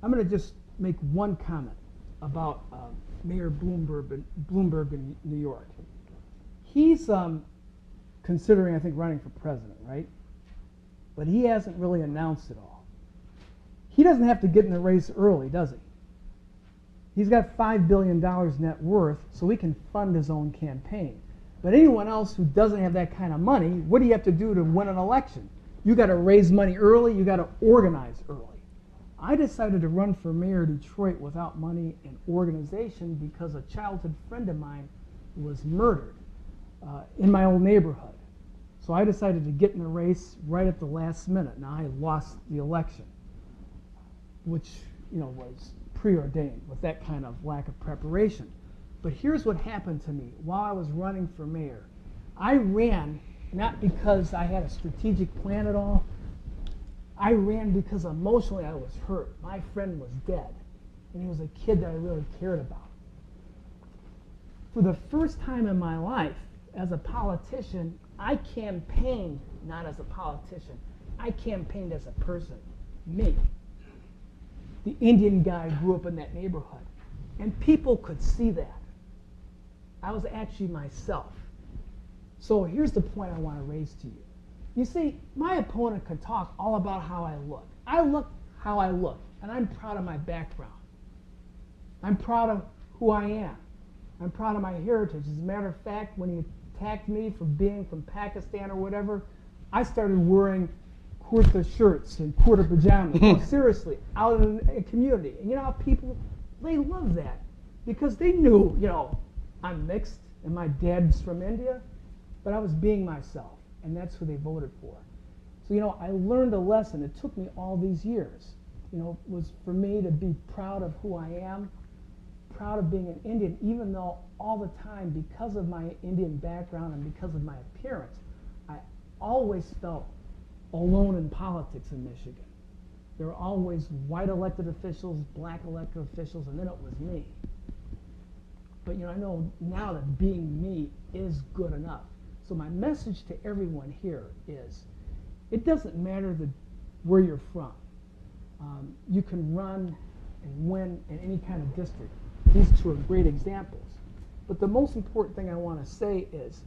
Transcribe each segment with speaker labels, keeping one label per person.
Speaker 1: I'm going to just make one comment about Mayor Bloomberg in New York. He's considering, I think, running for president, right? But he hasn't really announced it all. He doesn't have to get in the race early, does he? He's got $5 billion net worth, so he can fund his own campaign. But anyone else who doesn't have that kind of money, what do you have to do to win an election? You got to raise money early, you got to organize early. I decided to run for mayor of Detroit without money and organization because a childhood friend of mine was murdered in my old neighborhood. So I decided to get in the race right at the last minute. Now I lost the election, which was preordained with that kind of lack of preparation. But here's what happened to me while I was running for mayor. I ran not because I had a strategic plan at all. I ran because emotionally I was hurt. My friend was dead, and he was a kid that I really cared about. For the first time in my life, as a politician, I campaigned not as a politician. I campaigned as a person, me. The Indian guy grew up in that neighborhood, and people could see that. I was actually myself. So here's the point I want to raise to you. You see, my opponent could talk all about how I look. I look how I look, and I'm proud of my background. I'm proud of who I am. I'm proud of my heritage. As a matter of fact, when he attacked me for being from Pakistan or whatever, I started wearing kurta shirts and kurta pajamas. No, seriously, out in a community. And you know how people, they love that because they knew, I'm mixed and my dad's from India, but I was being myself, and that's who they voted for. So, I learned a lesson. It took me all these years. Was for me to be proud of who I am, proud of being an Indian, even though all the time, because of my Indian background and because of my appearance, I always felt alone in politics in Michigan. There were always white elected officials, black elected officials, and then it was me. But I know now that being me is good enough. So my message to everyone here is, it doesn't matter where you're from. You can run and win in any kind of district. These two are great examples. But the most important thing I want to say is,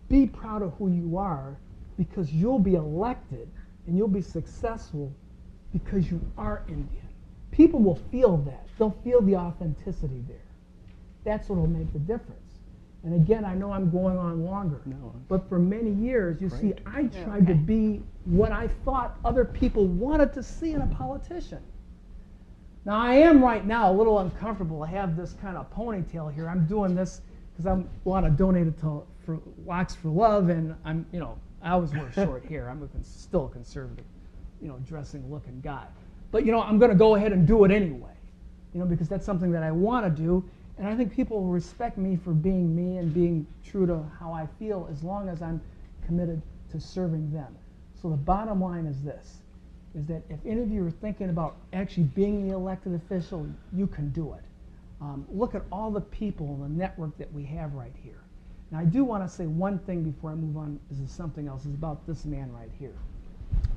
Speaker 1: be proud of who you are, because you'll be elected and you'll be successful because you are Indian. People will feel that. They'll feel the authenticity there. That's what will make the difference. And again, I know I'm going on longer, but for many years, you see, I tried to be what I thought other people wanted to see in a politician. Now, I am right now a little uncomfortable. I have this kind of ponytail here. I'm doing this because I want to donate it for Locks for Love, and I always wear short hair. I'm still a conservative, dressing looking guy. But I'm going to go ahead and do it anyway, because that's something that I want to do. And I think people will respect me for being me and being true to how I feel, as long as I'm committed to serving them. So the bottom line is this, is that if any of you are thinking about actually being the elected official, you can do it. Look at all the people in the network that we have right here. Now, I do want to say one thing before I move on. This is something else. It's about this man right here.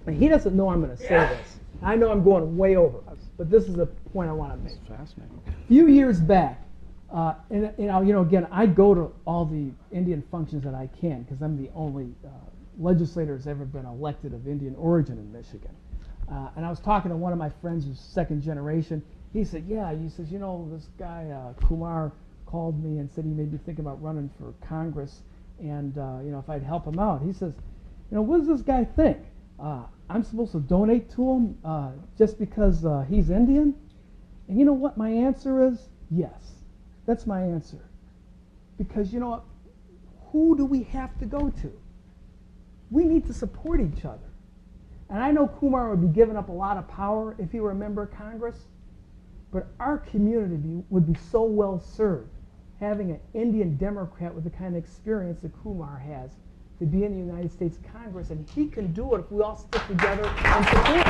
Speaker 1: Now, he doesn't know I'm going to say this. I know I'm going way over, but this is the point I want to make.
Speaker 2: That's fascinating.
Speaker 1: A few years back, again, I go to all the Indian functions that I can because I'm the only legislator who's ever been elected of Indian origin in Michigan. And I was talking to one of my friends who's second generation. He said, this guy, Kumar, called me and said he made me think about running for Congress, and if I'd help him out. He says, what does this guy think? I'm supposed to donate to him just because he's Indian? And you know what my answer is? Yes. That's my answer. Because who do we have to go to? We need to support each other. And I know Kumar would be giving up a lot of power if he were a member of Congress, but our community would be so well served having an Indian Democrat with the kind of experience that Kumar has to be in the United States Congress, and he can do it if we all stick together and support him.